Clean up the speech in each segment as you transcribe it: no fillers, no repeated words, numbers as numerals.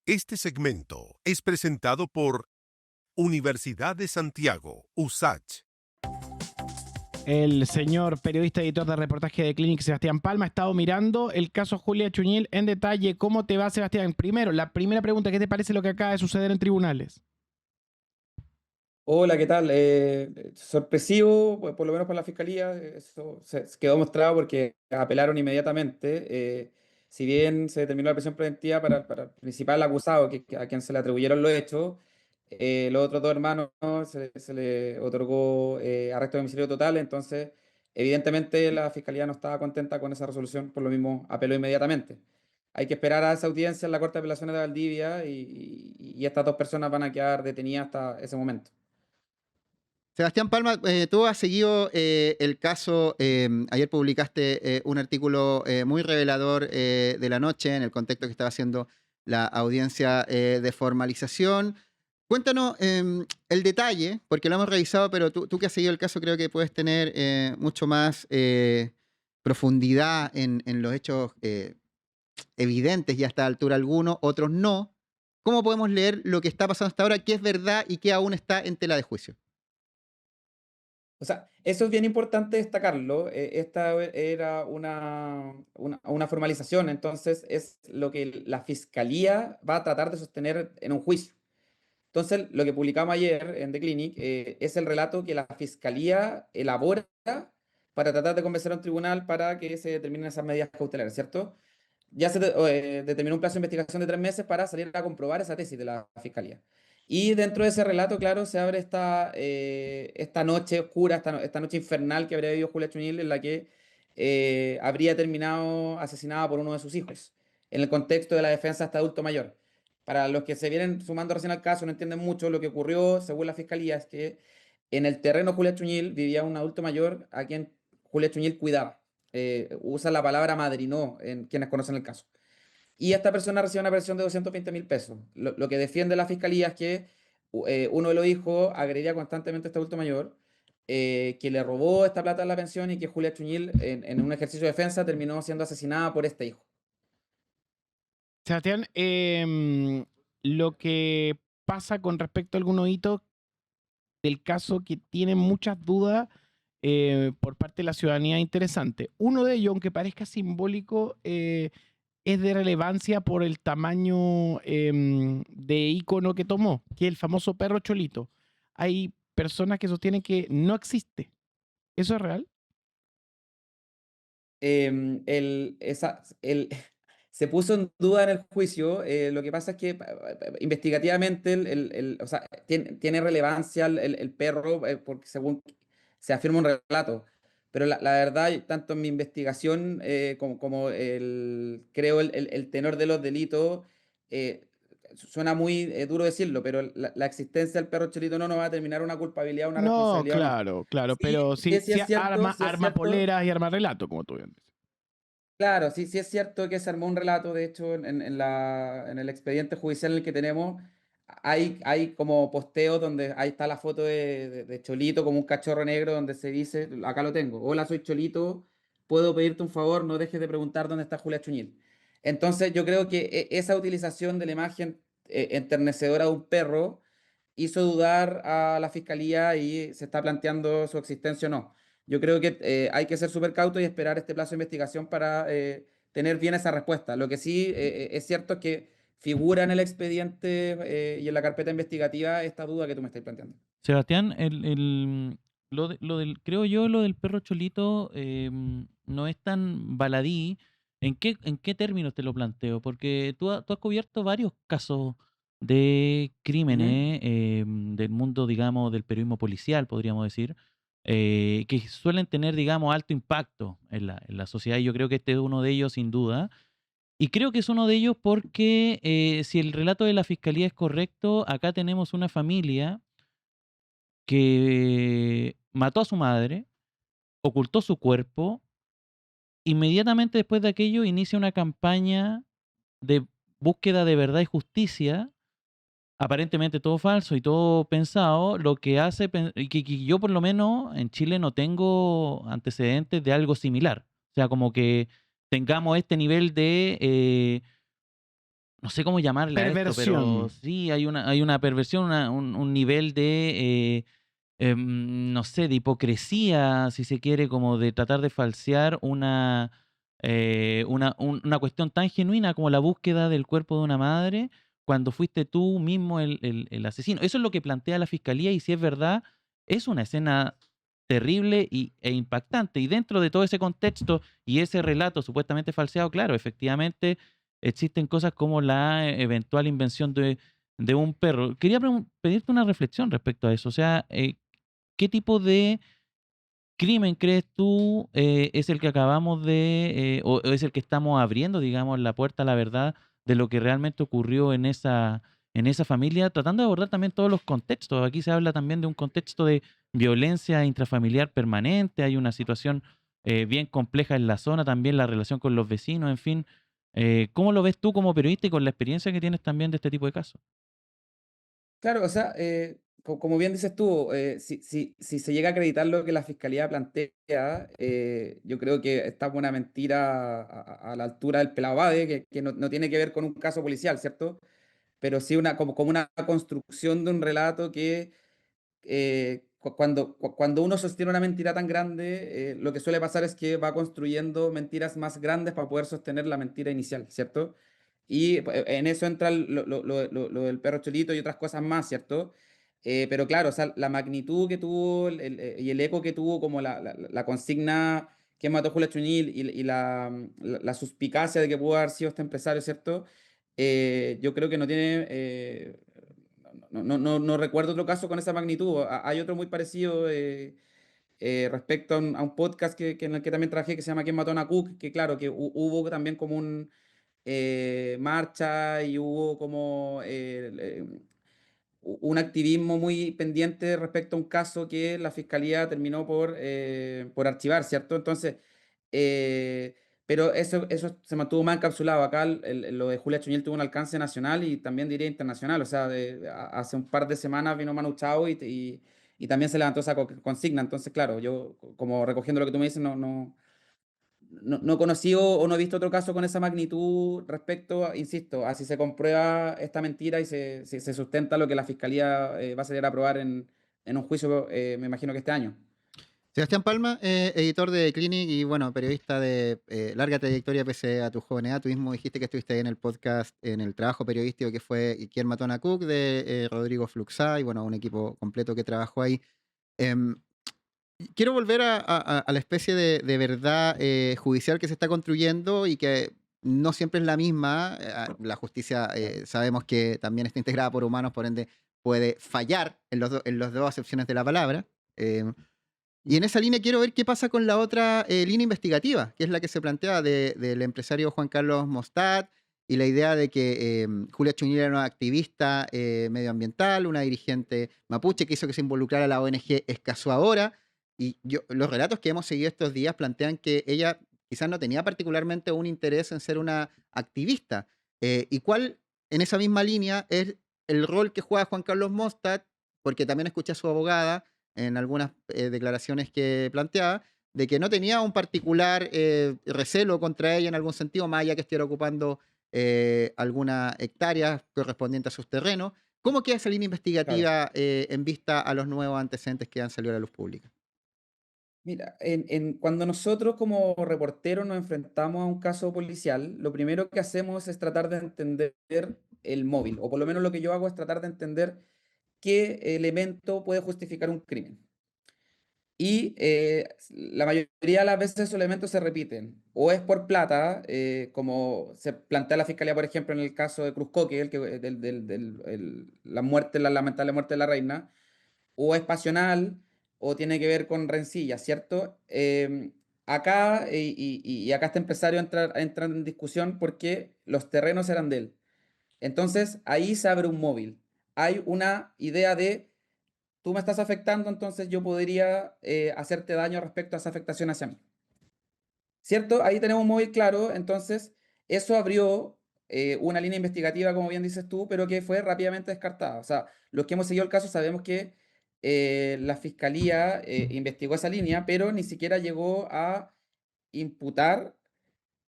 Este segmento es presentado por Universidad de Santiago, USACH. El señor periodista editor de reportaje de Clinic, Sebastián Palma, ha estado mirando el caso Julia Chuñil en detalle. ¿Cómo te va, Sebastián? Primero, la primera pregunta, ¿qué te parece lo que acaba de suceder en tribunales? Hola, ¿qué tal? Sorpresivo, por lo menos para la fiscalía, eso se quedó mostrado porque apelaron inmediatamente. Si bien se determinó la prisión preventiva para el principal acusado, a quien se le atribuyeron los hechos, los otros dos hermanos se le otorgó arresto de domicilio total. Entonces, evidentemente, la fiscalía no estaba contenta con esa resolución, por lo mismo apeló inmediatamente. Hay que esperar a esa audiencia en la Corte de Apelaciones de Valdivia y estas dos personas van a quedar detenidas hasta ese momento. Sebastián Palma, tú has seguido el caso. Ayer publicaste un artículo muy revelador de la noche en el contexto que estaba haciendo la audiencia de formalización. Cuéntanos el detalle, porque lo hemos revisado, pero tú que has seguido el caso creo que puedes tener mucho más profundidad en los hechos evidentes ya a esta altura algunos, otros no. ¿Cómo podemos leer lo que está pasando hasta ahora? ¿Qué es verdad y qué aún está en tela de juicio? O sea, eso es bien importante destacarlo. Esta era una formalización, entonces es lo que la fiscalía va a tratar de sostener en un juicio. Entonces, lo que publicamos ayer en The Clinic es el relato que la fiscalía elabora para tratar de convencer a un tribunal para que se determinen esas medidas cautelares, ¿cierto? Ya determinó un plazo de investigación de 3 meses para salir a comprobar esa tesis de la fiscalía. Y dentro de ese relato, claro, se abre esta noche oscura, esta noche infernal que habría vivido Julia Chuñil, en la que habría terminado asesinada por uno de sus hijos, en el contexto de la defensa hasta adulto mayor. Para los que se vienen sumando recién al caso, no entienden mucho, lo que ocurrió, según la fiscalía, es que en el terreno Julia Chuñil vivía un adulto mayor a quien Julia Chuñil cuidaba. Usa la palabra madrinó en quienes conocen el caso. Y esta persona recibe una pensión de 220.000 pesos. Lo que defiende la fiscalía es que uno de los hijos agredía constantemente a este adulto mayor, que le robó esta plata de la pensión y que Julia Chuñil, en un ejercicio de defensa, terminó siendo asesinada por este hijo. Sebastián, lo que pasa con respecto a algunos hitos del caso que tiene muchas dudas por parte de la ciudadanía interesante. Uno de ellos, aunque parezca simbólico, es de relevancia por el tamaño de ícono que tomó, que es el famoso perro Cholito. Hay personas que sostienen que no existe. ¿Eso es real? Se puso en duda en el juicio. Lo que pasa es que investigativamente, o sea, tiene relevancia el perro, porque según se afirma un relato. Pero la verdad, tanto en mi investigación como creo el tenor de los delitos, suena muy duro decirlo, pero la existencia del perro Chelito no nos va a determinar una culpabilidad o una No, responsabilidad o no. claro, claro, Sí, pero sí, sí, sí es cierto, sí es arma cierto. poleras y arma relato, como tú bien dices. Claro, sí, sí es cierto que se armó un relato. De hecho, en el expediente judicial en el que tenemos, hay como posteos donde ahí está la foto de Cholito como un cachorro negro donde se dice, acá lo tengo: hola, soy Cholito, puedo pedirte un favor, no dejes de preguntar dónde está Julia Chuñil. Entonces yo creo que esa utilización de la imagen enternecedora de un perro hizo dudar a la fiscalía y se está planteando su existencia o no. Yo creo que hay que ser súper cauto y esperar este plazo de investigación para tener bien esa respuesta. Lo que sí es cierto es que figura en el expediente y en la carpeta investigativa esta duda que tú me estás planteando. Sebastián, creo yo, lo del perro Cholito no es tan baladí. ¿En qué términos te lo planteo? Porque tú has cubierto varios casos de Ujú. crímenes del mundo, digamos, del periodismo policial, podríamos decir, que suelen tener, digamos, alto impacto en la sociedad. Y yo creo que este es uno de ellos, sin duda. Y creo que es uno de ellos porque si el relato de la fiscalía es correcto, acá tenemos una familia que mató a su madre, ocultó su cuerpo, inmediatamente después de aquello inicia una campaña de búsqueda de verdad y justicia, aparentemente todo falso y todo pensado, lo que hace que yo por lo menos en Chile no tengo antecedentes de algo similar. O sea, como que tengamos este nivel de no sé cómo llamarle a esto, pero Perversión. sí hay una perversión, un nivel de, no sé, de hipocresía, si se quiere, como de tratar de falsear una cuestión tan genuina como la búsqueda del cuerpo de una madre cuando fuiste tú mismo el asesino. Eso es lo que plantea la fiscalía y si es verdad, es una escena terrible e impactante. Y dentro de todo ese contexto y ese relato supuestamente falseado, claro, efectivamente existen cosas como la eventual invención de un perro. Quería pedirte una reflexión respecto a eso. O sea, ¿qué tipo de crimen crees tú es el que acabamos o es el que estamos abriendo, digamos, la puerta a la verdad de lo que realmente ocurrió en esa familia, tratando de abordar también todos los contextos? Aquí se habla también de un contexto de violencia intrafamiliar permanente, hay una situación bien compleja en la zona, también la relación con los vecinos, en fin. ¿Cómo lo ves tú como periodista y con la experiencia que tienes también de este tipo de casos? Claro, o sea, como bien dices tú, si se llega a acreditar lo que la fiscalía plantea, yo creo que esta es una mentira a la altura del pelado Bade, que no tiene que ver con un caso policial, ¿cierto? Pero sí como una construcción de un relato que cuando uno sostiene una mentira tan grande, lo que suele pasar es que va construyendo mentiras más grandes para poder sostener la mentira inicial, ¿cierto? Y en eso entra lo del perro cholito y otras cosas más, ¿cierto? Pero claro, o sea, la magnitud que tuvo y el eco que tuvo como la consigna que mató a Julia Chuñil y la suspicacia de que pudo haber sido este empresario, ¿cierto? Yo creo que no tiene, no recuerdo otro caso con esa magnitud. Hay otro muy parecido respecto a un podcast en el que también trabajé que se llama ¿Quién mató a Ana Cook? Que claro, que hubo también como un marcha y hubo como un activismo muy pendiente respecto a un caso que la fiscalía terminó por archivar, ¿cierto? Entonces, eh, pero eso se mantuvo más encapsulado. Acá lo de Julia Chuñil tuvo un alcance nacional y también diría internacional. O sea, hace un par de semanas vino Manu Chao y también se levantó esa consigna. Entonces, claro, yo como recogiendo lo que tú me dices, no he conocido o no he visto otro caso con esa magnitud respecto, insisto, a si se comprueba esta mentira y se sustenta lo que la fiscalía va a salir a probar en un juicio, me imagino que este año. Sebastián Palma, editor de Clinic y bueno, periodista de larga trayectoria pese a tu joven edad. Tú mismo dijiste que estuviste ahí en el podcast, en el trabajo periodístico que fue ¿Quién mató a Ana Cook? De Rodrigo Fluxá y bueno, un equipo completo que trabajó ahí. Em, Quiero volver a la especie de verdad judicial que se está construyendo y que no siempre es la misma. La justicia sabemos que también está integrada por humanos, por ende puede fallar en las dos acepciones de la palabra. Em, y en esa línea quiero ver qué pasa con la otra línea investigativa, que es la que se plantea del empresario Juan Carlos Mostad y la idea de que Julia Chuñil era una activista medioambiental, una dirigente mapuche que hizo que se involucrara a la ONG Escazú Ahora. Y los relatos que hemos seguido estos días plantean que ella quizás no tenía particularmente un interés en ser una activista. ¿Y cuál, en esa misma línea, es el rol que juega Juan Carlos Mostad? Porque también escuché a su abogada en algunas declaraciones que planteaba, de que no tenía un particular recelo contra ella en algún sentido, más allá que estuviera ocupando alguna hectárea correspondiente a sus terrenos. ¿Cómo queda esa línea Claro. investigativa en vista a los nuevos antecedentes que han salido a la luz pública? Mira, cuando nosotros como reporteros nos enfrentamos a un caso policial, lo primero que hacemos es tratar de entender el móvil, o por lo menos lo que yo hago es tratar de entender qué elemento puede justificar un crimen. Y la mayoría de las veces esos elementos se repiten. O es por plata, como se plantea la fiscalía, por ejemplo, en el caso de Cruzcoque, la muerte, la lamentable muerte de la reina, o es pasional, o tiene que ver con rencilla, ¿cierto? Acá, y acá este empresario entra en discusión porque los terrenos eran de él. Entonces, ahí se abre un móvil. Hay una idea de tú me estás afectando, entonces yo podría hacerte daño respecto a esa afectación hacia mí. ¿Cierto? Ahí tenemos muy claro, entonces eso abrió una línea investigativa, como bien dices tú, pero que fue rápidamente descartada. O sea, los que hemos seguido el caso sabemos que la fiscalía investigó esa línea, pero ni siquiera llegó a imputar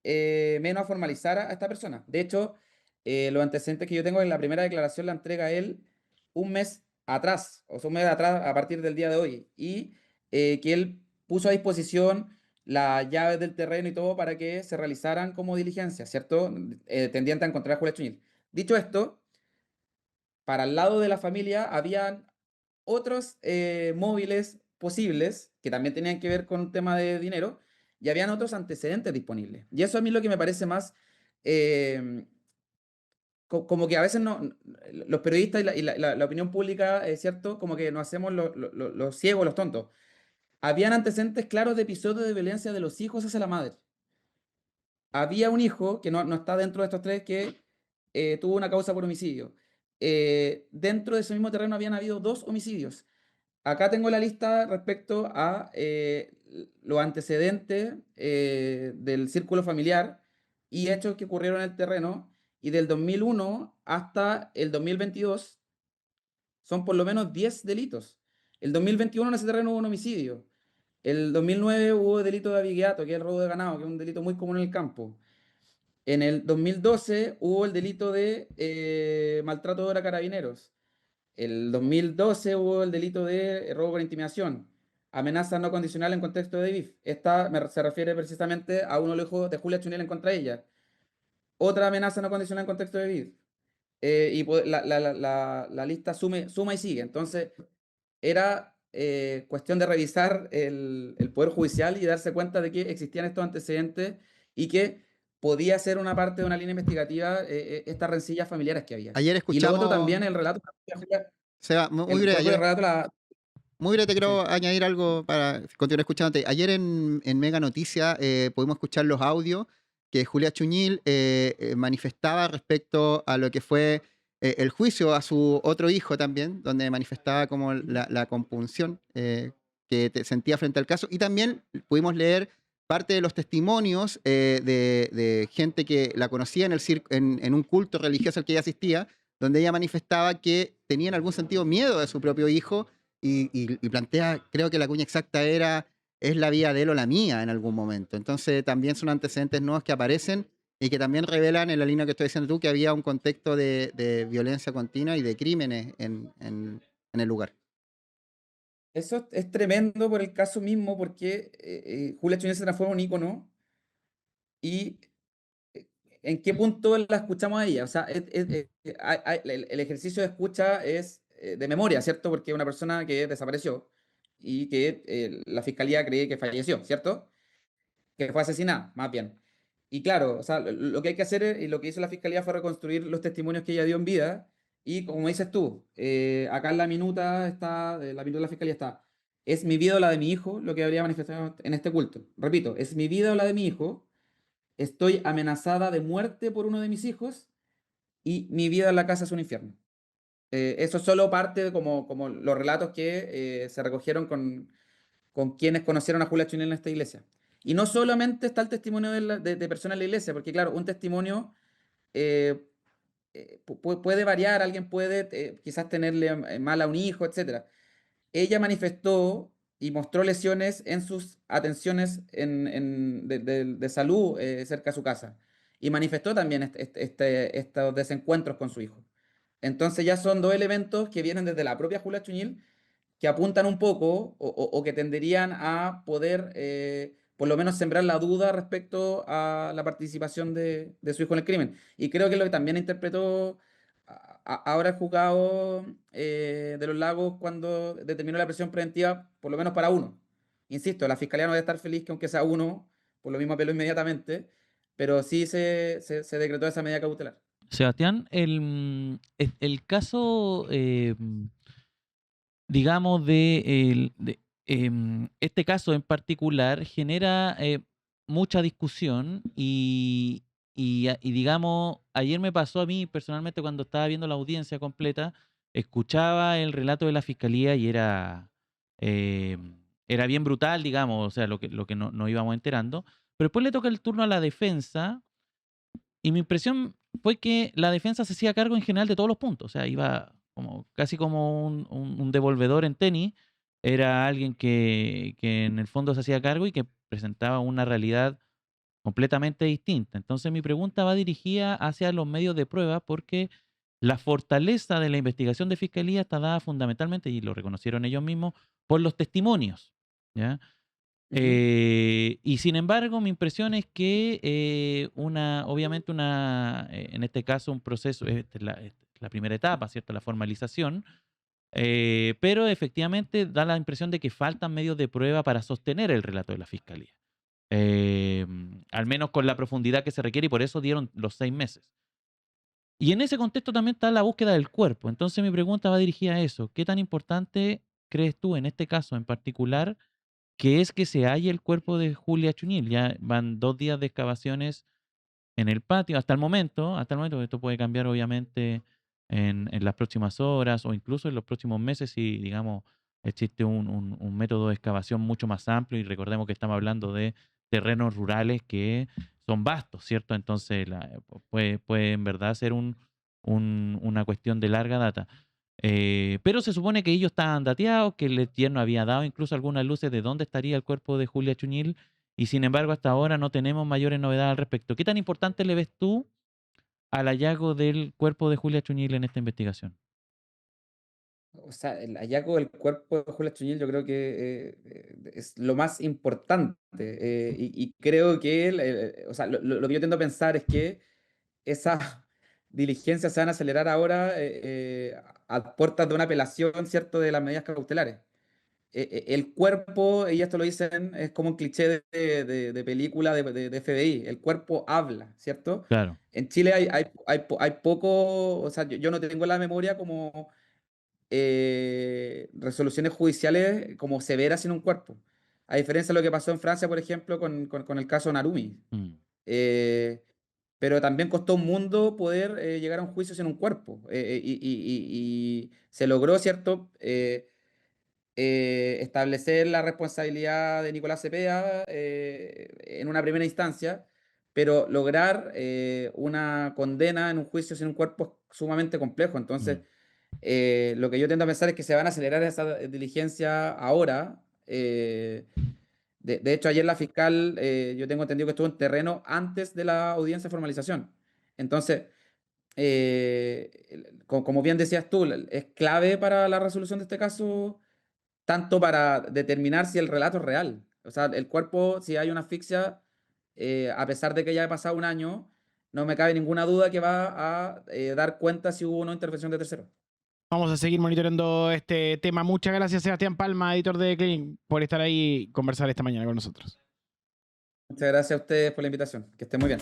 menos a formalizar a esta persona. De hecho, los antecedentes que yo tengo en la primera declaración la entrega él un mes atrás, o sea, un mes atrás a partir del día de hoy, y que él puso a disposición las llaves del terreno y todo para que se realizaran como diligencias, ¿cierto? Tendiente a encontrar a Julia Chuñil. Dicho esto, para el lado de la familia habían otros móviles posibles que también tenían que ver con un tema de dinero y habían otros antecedentes disponibles. Y eso a mí lo que me parece más, eh, como que a veces no, los periodistas y la opinión pública, ¿cierto? Como que nos hacemos los ciegos, los tontos. Habían antecedentes claros de episodios de violencia de los hijos hacia la madre. Había un hijo que no está dentro de estos tres que tuvo una causa por homicidio. Dentro de ese mismo terreno habían habido 2 homicidios. Acá tengo la lista respecto a los antecedentes del círculo familiar y hechos que ocurrieron en el terreno. Y del 2001 hasta el 2022 son por lo menos 10 delitos. El 2021 en ese terreno hubo un homicidio. El 2009 hubo delito de abigeato, que es el robo de ganado, que es un delito muy común en el campo. En el 2012 hubo el delito de maltrato de carabineros. El 2012 hubo el delito de robo por intimidación, amenaza no condicional en contexto de BIF. Esta se refiere precisamente a uno de los hijos de Julia Chunel en contra de ella. Otra amenaza no condicional en contexto de BIF. Y la lista suma y sigue. Entonces, era cuestión de revisar el Poder Judicial y darse cuenta de que existían estos antecedentes y que podía ser una parte de una línea investigativa estas rencillas familiares que había. Ayer Y lo otro escuchamos, también, el relato, Seba, muy el breve, propio ayer, relato, muy breve te sí. quiero añadir algo para continuar escuchándote. Ayer en Mega Noticia pudimos escuchar los audios que Julia Chuñil manifestaba respecto a lo que fue el juicio a su otro hijo también, donde manifestaba como la compunción sentía frente al caso. Y también pudimos leer parte de los testimonios de gente que la conocía en un culto religioso al que ella asistía, donde ella manifestaba que tenía en algún sentido miedo de su propio hijo y plantea, creo que la cuña exacta es la vida de él o la mía en algún momento. Entonces también son antecedentes nuevos que aparecen y que también revelan en la línea que estoy diciendo tú que había un contexto de violencia continua y de crímenes en el lugar. Eso es tremendo por el caso mismo, porque Julia Chuñel se transforma en un ícono y ¿en qué punto la escuchamos a ella? O sea, el ejercicio de escucha es de memoria, ¿cierto? Porque es una persona que desapareció y que la fiscalía cree que falleció, ¿cierto? Que fue asesinada, más bien. Y claro, o sea, lo que hay que hacer y lo que hizo la fiscalía fue reconstruir los testimonios que ella dio en vida. Y como dices tú, acá en la minuta está, la minuta de la fiscalía está, es mi vida o la de mi hijo lo que habría manifestado en este culto. Repito, es mi vida o la de mi hijo, estoy amenazada de muerte por uno de mis hijos y mi vida en la casa es un infierno. Eso es solo parte de como los relatos que se recogieron con quienes conocieron a Julia Chunil en esta iglesia. Y no solamente está el testimonio de personas en la iglesia, porque claro, un testimonio eh, puede variar, alguien puede quizás tenerle mal a un hijo, etc. Ella manifestó y mostró lesiones en sus atenciones de salud cerca de su casa. Y manifestó también estos desencuentros con su hijo. Entonces ya son 2 elementos que vienen desde la propia Julia Chuñil que apuntan un poco o que tenderían a poder por lo menos sembrar la duda respecto a la participación de su hijo en el crimen. Y creo que lo que también interpretó ahora el juzgado de los Lagos cuando determinó la prisión preventiva, por lo menos para uno. Insisto, la fiscalía no debe estar feliz que aunque sea uno, por lo mismo apeló inmediatamente, pero sí se decretó esa medida cautelar. Sebastián, el caso, digamos, este caso en particular genera mucha discusión y digamos, ayer me pasó a mí personalmente cuando estaba viendo la audiencia completa, escuchaba el relato de la fiscalía y eh, era bien brutal, digamos, o sea, lo que nos íbamos enterando, pero después le toca el turno a la defensa y mi impresión fue que la defensa se hacía cargo en general de todos los puntos. O sea, iba casi como un devolvedor en tenis. Era alguien que en el fondo se hacía cargo y que presentaba una realidad completamente distinta. Entonces mi pregunta va dirigida hacia los medios de prueba porque la fortaleza de la investigación de fiscalía está dada fundamentalmente, y lo reconocieron ellos mismos, por los testimonios, ¿ya? Ujú. Y sin embargo, mi impresión es que obviamente en este caso un proceso, esta es la primera etapa, ¿cierto? La formalización, pero efectivamente da la impresión de que faltan medios de prueba para sostener el relato de la fiscalía. Al menos con la profundidad que se requiere, y por eso dieron los 6 meses. Y en ese contexto también está la búsqueda del cuerpo. Entonces mi pregunta va dirigida a eso. ¿Qué tan importante crees tú en este caso en particular que es que se halle el cuerpo de Julia Chuñil? Ya van 2 días de excavaciones en el patio, hasta el momento, porque esto puede cambiar obviamente en las próximas horas o incluso en los próximos meses si, digamos, existe un método de excavación mucho más amplio, y recordemos que estamos hablando de terrenos rurales que son vastos, ¿cierto? Entonces puede en verdad ser una cuestión de larga data. Pero se supone que ellos estaban dateados, que el yerno había dado incluso algunas luces de dónde estaría el cuerpo de Julia Chuñil, y sin embargo hasta ahora no tenemos mayores novedades al respecto. ¿Qué tan importante le ves tú al hallazgo del cuerpo de Julia Chuñil en esta investigación? O sea, el hallazgo del cuerpo de Julia Chuñil yo creo que es lo más importante. Y creo que, o sea, lo que yo tiendo a pensar es que esas diligencias se van a acelerar ahora a puertas de una apelación, ¿cierto?, de las medidas cautelares. El cuerpo, y esto lo dicen, es como un cliché de película de FBI, el cuerpo habla, ¿cierto? Claro, En Chile hay poco, o sea, yo no tengo en la memoria como resoluciones judiciales como severas en un cuerpo. A diferencia de lo que pasó en Francia, por ejemplo, con el caso Narumi. mm, Eh, pero también costó un mundo poder llegar a un juicio sin un cuerpo. Y se logró, ¿cierto? Establecer la responsabilidad de Nicolás Cepeda en una primera instancia, pero lograr una condena en un juicio sin un cuerpo es sumamente complejo. Entonces, mm, lo que yo tiendo a pensar es que se van a acelerar esa diligencia ahora. De hecho, ayer la fiscal, yo tengo entendido que estuvo en terreno antes de la audiencia de formalización. Entonces, como bien decías tú, es clave para la resolución de este caso, tanto para determinar si el relato es real. O sea, el cuerpo, si hay una asfixia, a pesar de que ya ha pasado un año, no me cabe ninguna duda que va a dar cuenta si hubo una intervención de tercero. Vamos a seguir monitoreando este tema. Muchas gracias, Sebastián Palma, editor de Clinic, por estar ahí y conversar esta mañana con nosotros. Muchas gracias a ustedes por la invitación. Que estén muy bien.